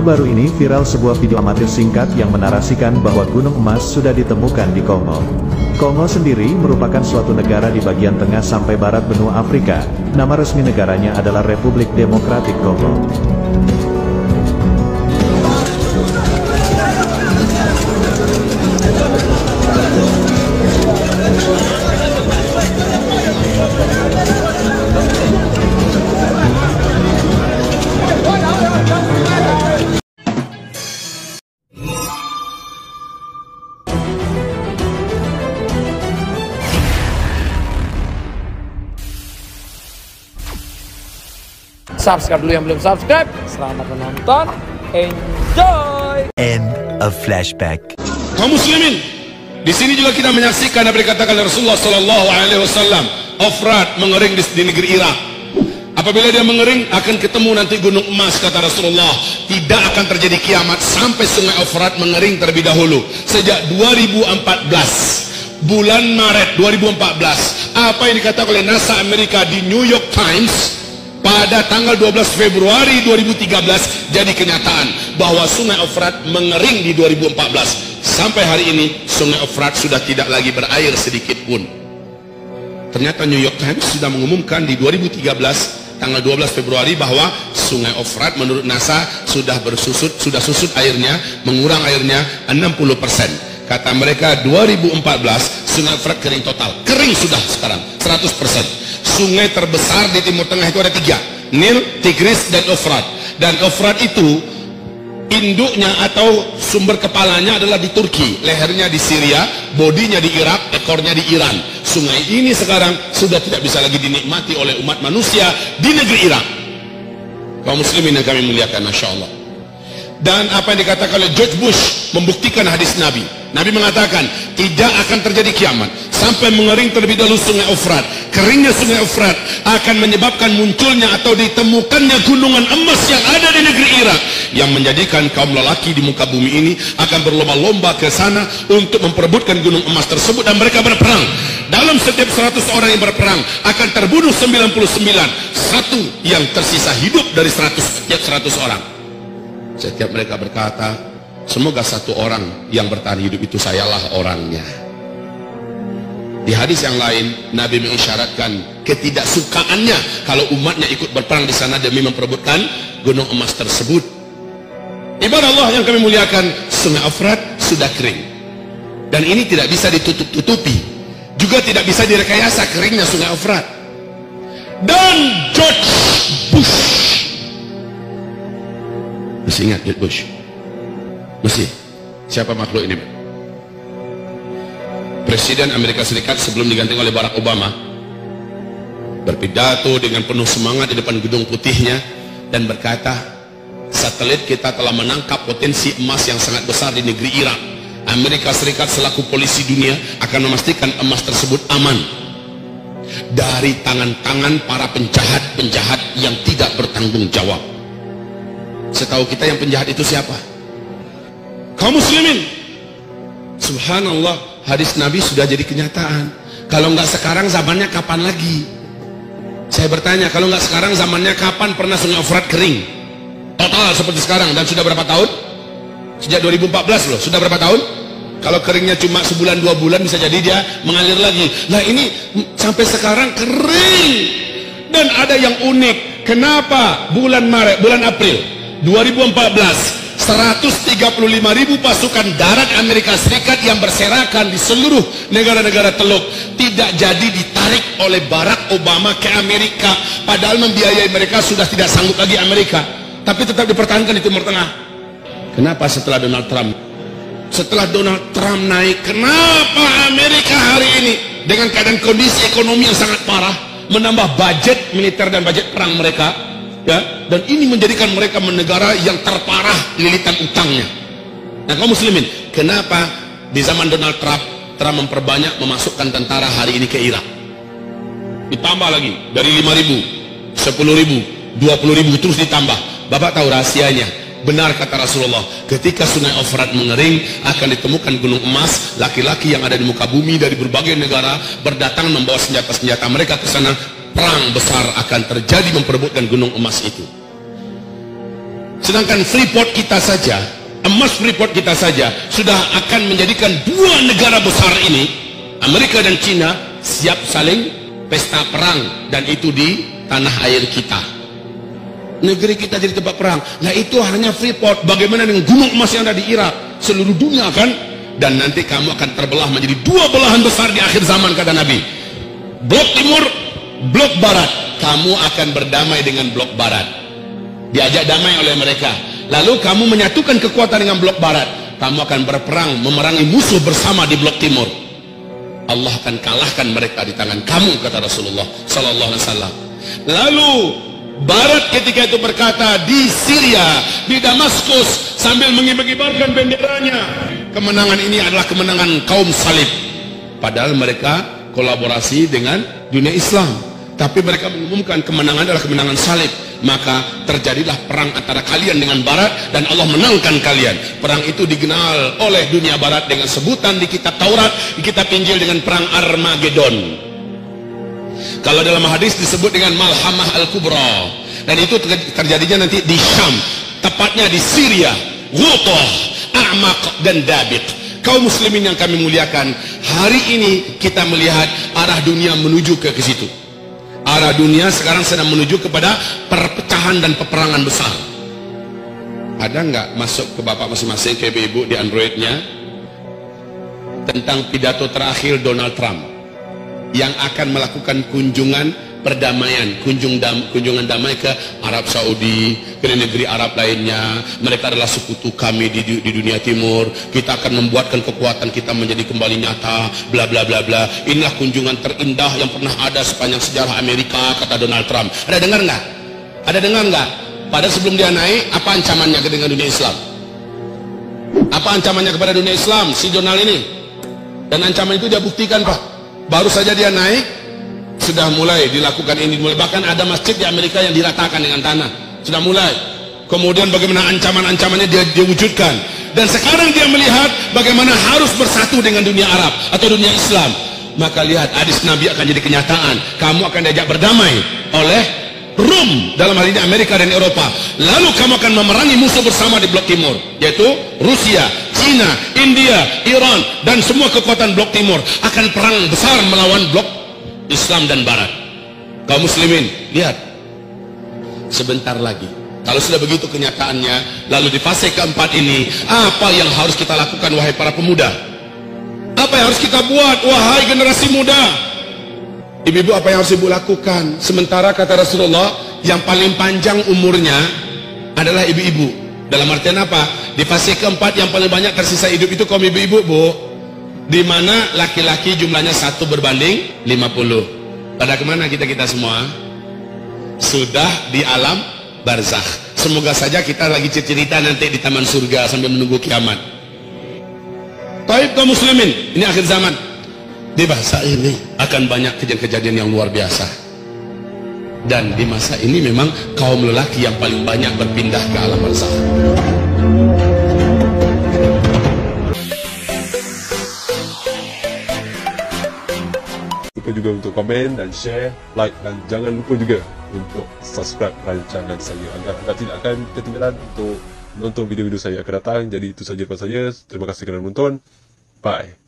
Baru-baru ini viral sebuah video amatir singkat yang menarasikan bahwa gunung emas sudah ditemukan di Kongo. Kongo sendiri merupakan suatu negara di bagian tengah sampai barat benua Afrika. Nama resmi negaranya adalah Republik Demokratik Kongo. Subscribe dulu yang belum subscribe. Selamat menonton. Enjoy. End of flashback. Kaum muslimin, di sini juga kita menyaksikan apa dikatakan Rasulullah Sallallahu Alaihi Wasallam, Efrat mengering di negeri Irak. Apabila dia mengering, akan ketemu nanti gunung emas, kata Rasulullah. Tidak akan terjadi kiamat sampai sungai Efrat mengering terlebih dahulu. Sejak 2014, bulan Maret 2014, apa yang dikatakan oleh NASA Amerika di New York Times pada tanggal 12 Februari 2013 jadi kenyataan bahwa sungai Efrat mengering di 2014. Sampai hari ini sungai Efrat sudah tidak lagi berair sedikit pun. Ternyata New York Times sudah mengumumkan di 2013 tanggal 12 Februari bahwa sungai Efrat menurut NASA sudah susut airnya, mengurang airnya 60%. Kata mereka 2014 sungai Efrat kering total. Kering sudah sekarang 100%. Sungai terbesar di Timur Tengah itu ada 3, Nil, Tigris, dan Efrat. Dan Efrat itu induknya atau sumber kepalanya adalah di Turki, lehernya di Syria, bodinya di Irak, ekornya di Iran. Sungai ini sekarang sudah tidak bisa lagi dinikmati oleh umat manusia di negeri Irak. Kaum muslimin yang kami muliakan, Masya Allah. Dan apa yang dikatakan oleh George Bush membuktikan hadis Nabi. Nabi mengatakan tidak akan terjadi kiamat sampai mengering terlebih dahulu sungai Efrat. Keringnya sungai Efrat akan menyebabkan munculnya atau ditemukannya gunungan emas yang ada di negeri Irak, yang menjadikan kaum lelaki di muka bumi ini akan berlomba-lomba ke sana untuk memperebutkan gunung emas tersebut, dan mereka berperang. Dalam setiap 100 orang yang berperang akan terbunuh 99, satu yang tersisa hidup dari 100 orang. Setiap mereka berkata, semoga satu orang yang bertahan hidup itu sayalah orangnya. Di hadis yang lain, Nabi mengisyaratkan ketidaksukaannya kalau umatnya ikut berperang di sana demi memperebutkan gunung emas tersebut. Ibadah Allah yang kami muliakan, sungai Efrat sudah kering. Dan ini tidak bisa ditutup-tutupi. Juga tidak bisa direkayasa keringnya sungai Efrat. Dan George Bush, masih ingat George Bush? Masih? Siapa makhluk ini? Presiden Amerika Serikat sebelum diganti oleh Barack Obama berpidato dengan penuh semangat di depan gedung putihnya dan berkata, satelit kita telah menangkap potensi emas yang sangat besar di negeri Irak. Amerika Serikat selaku polisi dunia akan memastikan emas tersebut aman dari tangan-tangan para penjahat-penjahat yang tidak bertanggung jawab. Setahu kita yang penjahat itu siapa? Kaum muslimin, subhanallah, hadis Nabi sudah jadi kenyataan. Kalau nggak sekarang, zamannya kapan lagi? Saya bertanya, kalau nggak sekarang, zamannya kapan pernah sungai Efrat kering total seperti sekarang? Dan sudah berapa tahun? Sejak 2014 loh. Sudah berapa tahun? Kalau keringnya cuma sebulan 2 bulan, bisa jadi dia mengalir lagi. Nah ini sampai sekarang kering. Dan ada yang unik. Kenapa bulan Maret, bulan April 2014 135.000 pasukan darat Amerika Serikat yang berserakan di seluruh negara-negara Teluk tidak jadi ditarik oleh Barack Obama ke Amerika, padahal membiayai mereka sudah tidak sanggup lagi Amerika, tapi tetap dipertahankan di Timur Tengah. Kenapa setelah Donald Trump naik, kenapa Amerika hari ini dengan keadaan kondisi ekonomi yang sangat parah menambah budget militer dan budget perang mereka, ya, dan ini menjadikan mereka negara yang terparah lilitan utangnya. Nah kaum muslimin, kenapa di zaman Donald Trump memperbanyak memasukkan tentara hari ini ke Irak? Ditambah lagi dari 5.000, 10.000, 20.000 terus ditambah. Bapak tahu rahasianya? Benar kata Rasulullah, ketika sungai Efrat mengering akan ditemukan gunung emas. Laki-laki yang ada di muka bumi dari berbagai negara berdatang membawa senjata-senjata mereka ke sana. Perang besar akan terjadi memperebutkan gunung emas itu. Sedangkan Freeport kita saja, emas Freeport kita saja sudah akan menjadikan dua negara besar ini, Amerika dan China, siap saling pesta perang, dan itu di tanah air kita. Negeri kita jadi tempat perang. Nah itu hanya Freeport. Bagaimana dengan gunung emas yang ada di Irak? Seluruh dunia kan? Dan nanti kamu akan terbelah menjadi dua belahan besar di akhir zaman, kata Nabi. Blok timur, blok barat. Kamu akan berdamai dengan blok barat. Diajak damai oleh mereka. Lalu kamu menyatukan kekuatan dengan blok barat. Kamu akan berperang memerangi musuh bersama di blok timur. Allah akan kalahkan mereka di tangan kamu, kata Rasulullah sallallahu alaihi wasallam. Lalu barat ketika itu berkata, di Syria, di Damaskus, sambil mengibar-ibarkan benderanya, kemenangan ini adalah kemenangan kaum salib. Padahal mereka kolaborasi dengan dunia Islam, tapi mereka mengumumkan kemenangan adalah kemenangan salib. Maka terjadilah perang antara kalian dengan barat, dan Allah menangkan kalian. Perang itu dikenal oleh dunia barat dengan sebutan di kitab Taurat, di kitab Injil dengan perang Armageddon. Kalau dalam hadis disebut dengan Malhamah Al-Kubra, dan itu terjadinya nanti di Syam, tepatnya di Syria, Ghutah, A'maq dan Dabiq. Kaum muslimin yang kami muliakan, hari ini kita melihat arah dunia menuju ke situ. Arah dunia sekarang sedang menuju kepada perpecahan dan peperangan besar. Ada nggak masuk ke bapak masing-masing, ke ibu-ibu di Androidnya, tentang pidato terakhir Donald Trump yang akan melakukan kunjungan perdamaian, kunjungan damai ke Arab Saudi, ke negeri Arab lainnya. Mereka adalah sekutu kami di dunia timur. Kita akan membuatkan kekuatan kita menjadi kembali nyata, bla bla bla bla. Inilah kunjungan terindah yang pernah ada sepanjang sejarah Amerika, kata Donald Trump. Ada dengar nggak? Ada dengar nggak? Padahal sebelum dia naik, apa ancamannya dengan dunia Islam? Apa ancamannya kepada dunia Islam si Donald ini? Dan ancaman itu dia buktikan, Pak. Baru saja dia naik, sudah mulai dilakukan ini. Bahkan ada masjid di Amerika yang diratakan dengan tanah. Sudah mulai. Kemudian bagaimana ancaman-ancamannya dia wujudkan. Dan sekarang dia melihat bagaimana harus bersatu dengan dunia Arab atau dunia Islam. Maka lihat, hadis Nabi akan jadi kenyataan. Kamu akan diajak berdamai oleh Rum, dalam hal ini Amerika dan Eropa. Lalu kamu akan memerangi musuh bersama di blok timur, yaitu Rusia, China, India, Iran, dan semua kekuatan blok timur akan perang besar melawan blok Islam dan Barat. Kaum muslimin, lihat, sebentar lagi, kalau sudah begitu kenyataannya, lalu di fase keempat ini, apa yang harus kita lakukan, wahai para pemuda? Apa yang harus kita buat, wahai generasi muda? Ibu-ibu, apa yang harus ibu lakukan? Sementara kata Rasulullah, yang paling panjang umurnya adalah ibu-ibu. Dalam artian apa? Di fase keempat yang paling banyak tersisa hidup itu kaum ibu-ibu, Bu. Di mana laki-laki jumlahnya 1 berbanding 50. Pada kemana kita semua? Sudah di alam barzakh. Semoga saja kita lagi cerita nanti di taman surga sambil menunggu kiamat. Taib kaum muslimin, ini akhir zaman. Di masa ini akan banyak kejadian-kejadian yang luar biasa. Dan di masa ini memang kaum lelaki yang paling banyak berpindah ke alam barzakh. Lupa juga untuk komen dan share, like, dan jangan lupa juga untuk subscribe rancangan saya agar anda tidak akan ketinggalan untuk menonton video-video saya akan datang. Jadi itu saja daripada saya. Terima kasih kerana menonton. Bye.